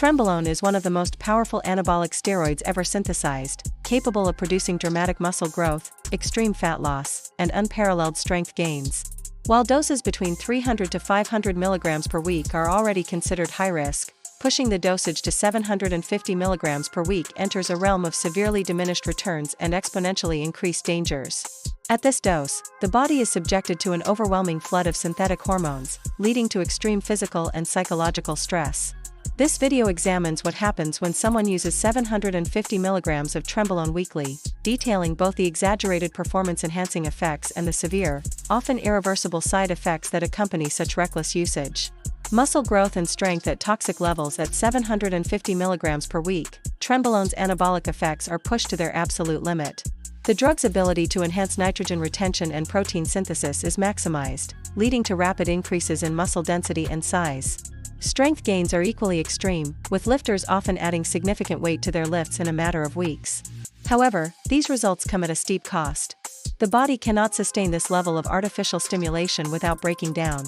Trenbolone is one of the most powerful anabolic steroids ever synthesized, capable of producing dramatic muscle growth, extreme fat loss, and unparalleled strength gains. While doses between 300 to 500 mg per week are already considered high risk, pushing the dosage to 750 mg per week enters a realm of severely diminished returns and exponentially increased dangers. At this dose, the body is subjected to an overwhelming flood of synthetic hormones, leading to extreme physical and psychological stress. This video examines what happens when someone uses 750 mg of Trenbolone weekly, detailing both the exaggerated performance-enhancing effects and the severe, often irreversible side effects that accompany such reckless usage. Muscle growth and strength at toxic levels. At 750 mg per week, Trenbolone's anabolic effects are pushed to their absolute limit. The drug's ability to enhance nitrogen retention and protein synthesis is maximized, leading to rapid increases in muscle density and size. Strength gains are equally extreme, with lifters often adding significant weight to their lifts in a matter of weeks. However, these results come at a steep cost. The body cannot sustain this level of artificial stimulation without breaking down.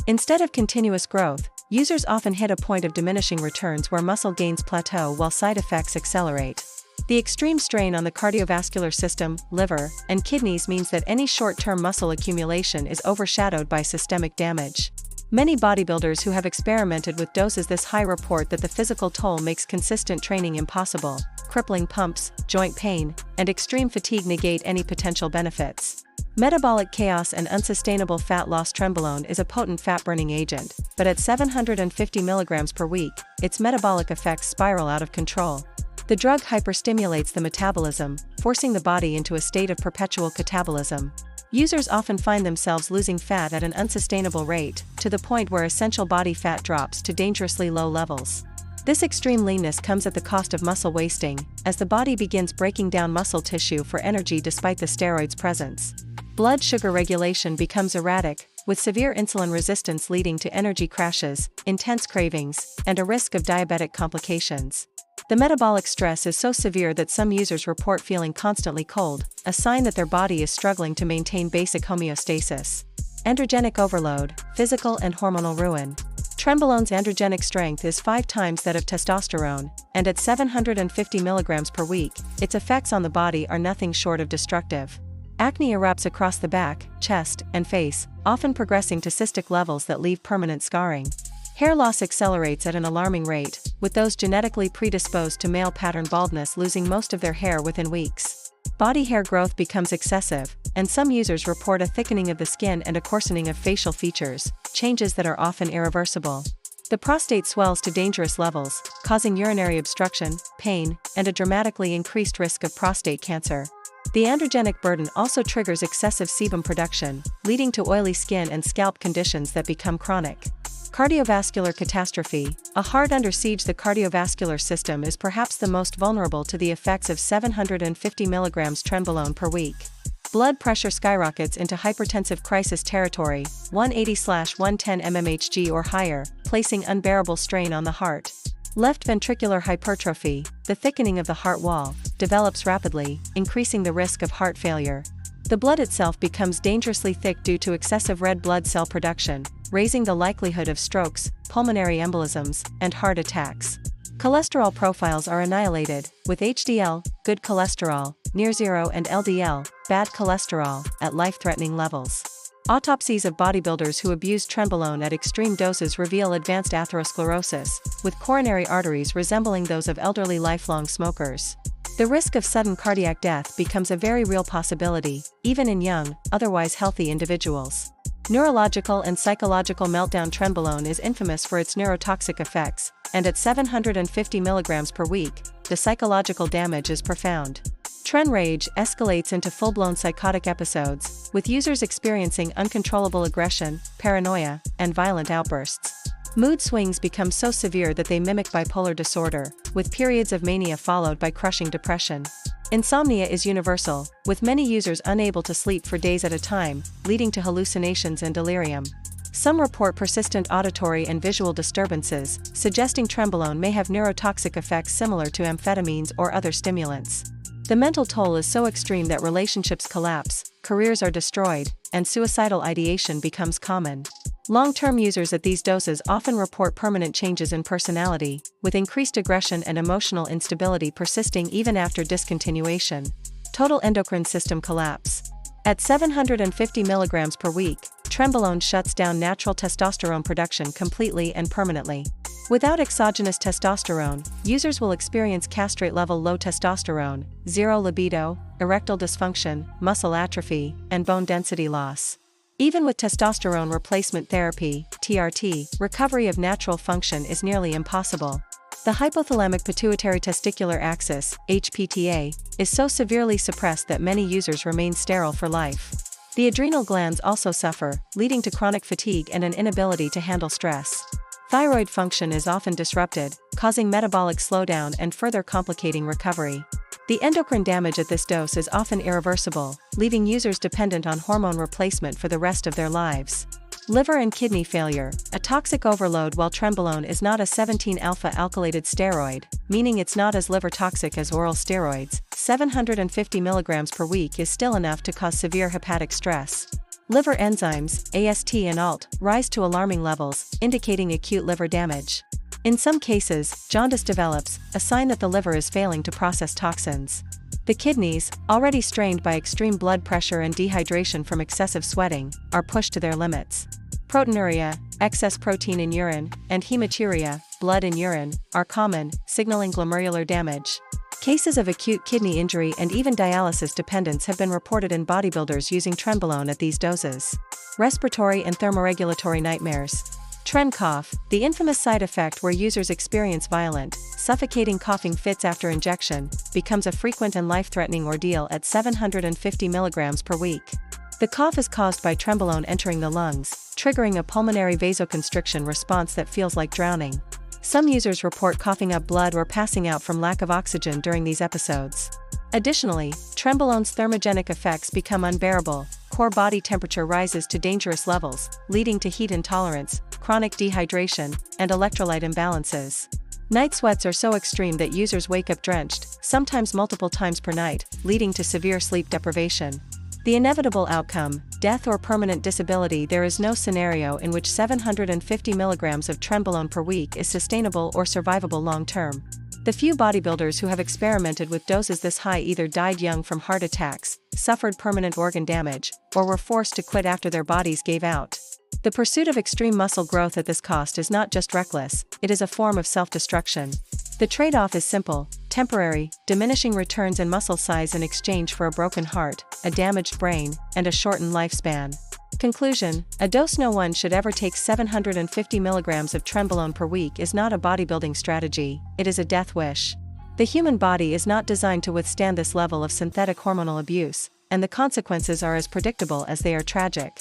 Instead of continuous growth, users often hit a point of diminishing returns where muscle gains plateau while side effects accelerate. The extreme strain on the cardiovascular system, liver, and kidneys means that any short-term muscle accumulation is overshadowed by systemic damage. Many bodybuilders who have experimented with doses this high report that the physical toll makes consistent training impossible. Crippling pumps, joint pain, and extreme fatigue negate any potential benefits. Metabolic chaos and unsustainable fat loss. Trenbolone is a potent fat-burning agent, but at 750 mg per week, its metabolic effects spiral out of control. The drug hyperstimulates the metabolism, forcing the body into a state of perpetual catabolism. Users often find themselves losing fat at an unsustainable rate, to the point where essential body fat drops to dangerously low levels. This extreme leanness comes at the cost of muscle wasting, as the body begins breaking down muscle tissue for energy despite the steroid's presence. Blood sugar regulation becomes erratic, with severe insulin resistance leading to energy crashes, intense cravings, and a risk of diabetic complications. The metabolic stress is so severe that some users report feeling constantly cold, a sign that their body is struggling to maintain basic homeostasis. Androgenic overload, physical and hormonal ruin. Trenbolone's androgenic strength is 5 times that of testosterone, and at 750 mg per week, its effects on the body are nothing short of destructive. Acne erupts across the back, chest, and face, often progressing to cystic levels that leave permanent scarring. Hair loss accelerates at an alarming rate, with those genetically predisposed to male pattern baldness losing most of their hair within weeks. Body hair growth becomes excessive, and some users report a thickening of the skin and a coarsening of facial features, changes that are often irreversible. The prostate swells to dangerous levels, causing urinary obstruction, pain, and a dramatically increased risk of prostate cancer. The androgenic burden also triggers excessive sebum production, leading to oily skin and scalp conditions that become chronic. Cardiovascular catastrophe. A heart under siege. The cardiovascular system is perhaps the most vulnerable to the effects of 750 mg Trenbolone per week. Blood pressure skyrockets into hypertensive crisis territory, 180/110 mmHg or higher, placing unbearable strain on the heart. Left ventricular hypertrophy, the thickening of the heart wall, develops rapidly, increasing the risk of heart failure. The blood itself becomes dangerously thick due to excessive red blood cell production, raising the likelihood of strokes, pulmonary embolisms, and heart attacks. Cholesterol profiles are annihilated, with HDL, good cholesterol, near zero, and LDL, bad cholesterol, at life-threatening levels. Autopsies of bodybuilders who abused Trenbolone at extreme doses reveal advanced atherosclerosis, with coronary arteries resembling those of elderly lifelong smokers. The risk of sudden cardiac death becomes a very real possibility, even in young, otherwise healthy individuals. Neurological and psychological meltdown. Trenbolone is infamous for its neurotoxic effects, and at 750 mg per week, the psychological damage is profound. Tren rage escalates into full-blown psychotic episodes, with users experiencing uncontrollable aggression, paranoia, and violent outbursts. Mood swings become so severe that they mimic bipolar disorder, with periods of mania followed by crushing depression. Insomnia is universal, with many users unable to sleep for days at a time, leading to hallucinations and delirium. Some report persistent auditory and visual disturbances, suggesting Trenbolone may have neurotoxic effects similar to amphetamines or other stimulants. The mental toll is so extreme that relationships collapse, careers are destroyed, and suicidal ideation becomes common. Long-term users at these doses often report permanent changes in personality, with increased aggression and emotional instability persisting even after discontinuation. Total endocrine system collapse. At 750 mg per week, trenbolone shuts down natural testosterone production completely and permanently. Without exogenous testosterone, users will experience castrate-level low testosterone, zero libido, erectile dysfunction, muscle atrophy, and bone density loss. Even with testosterone replacement therapy, TRT, recovery of natural function is nearly impossible. The hypothalamic pituitary testicular axis, HPTA, is so severely suppressed that many users remain sterile for life. The adrenal glands also suffer, leading to chronic fatigue and an inability to handle stress. Thyroid function is often disrupted, causing metabolic slowdown and further complicating recovery. The endocrine damage at this dose is often irreversible, leaving users dependent on hormone replacement for the rest of their lives. Liver and kidney failure. A toxic overload. While trenbolone is not a 17-alpha alkylated steroid, meaning it's not as liver toxic as oral steroids, 750 mg per week is still enough to cause severe hepatic stress. Liver enzymes, AST and ALT, rise to alarming levels, indicating acute liver damage. In some cases, jaundice develops, a sign that the liver is failing to process toxins. The kidneys, already strained by extreme blood pressure and dehydration from excessive sweating, are pushed to their limits. Proteinuria, excess protein in urine, and hematuria, blood in urine, are common, signaling glomerular damage. Cases of acute kidney injury and even dialysis dependence have been reported in bodybuilders using trenbolone at these doses. Respiratory and thermoregulatory nightmares. Tren cough, the infamous side effect where users experience violent, suffocating coughing fits after injection, becomes a frequent and life-threatening ordeal at 750 mg per week. The cough is caused by trenbolone entering the lungs, triggering a pulmonary vasoconstriction response that feels like drowning. Some users report coughing up blood or passing out from lack of oxygen during these episodes. Additionally, trenbolone's thermogenic effects become unbearable. Core body temperature rises to dangerous levels, leading to heat intolerance, chronic dehydration, and electrolyte imbalances. Night sweats are so extreme that users wake up drenched, sometimes multiple times per night, leading to severe sleep deprivation. The inevitable outcome, death or permanent disability. There is no scenario in which 750 mg of trenbolone per week is sustainable or survivable long-term. The few bodybuilders who have experimented with doses this high either died young from heart attacks, suffered permanent organ damage, or were forced to quit after their bodies gave out. The pursuit of extreme muscle growth at this cost is not just reckless, it is a form of self-destruction. The trade-off is simple: temporary, diminishing returns in muscle size in exchange for a broken heart, a damaged brain, and a shortened lifespan. Conclusion: a dose no one should ever take. 750 mg of trenbolone per week is not a bodybuilding strategy, it is a death wish. The human body is not designed to withstand this level of synthetic hormonal abuse, and the consequences are as predictable as they are tragic.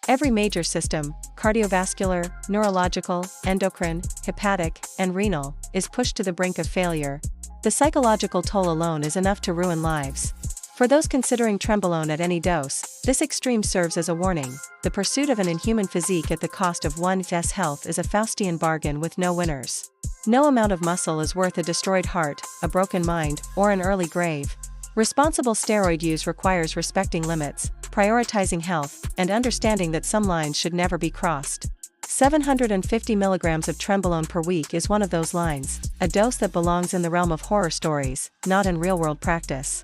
Every major system, cardiovascular, neurological, endocrine, hepatic, and renal, is pushed to the brink of failure. The psychological toll alone is enough to ruin lives. For those considering trenbolone at any dose, this extreme serves as a warning: the pursuit of an inhuman physique at the cost of one's health is a Faustian bargain with no winners. No amount of muscle is worth a destroyed heart, a broken mind, or an early grave. Responsible steroid use requires respecting limits, prioritizing health, and understanding that some lines should never be crossed. 750 mg of trenbolone per week is one of those lines, a dose that belongs in the realm of horror stories, not in real-world practice.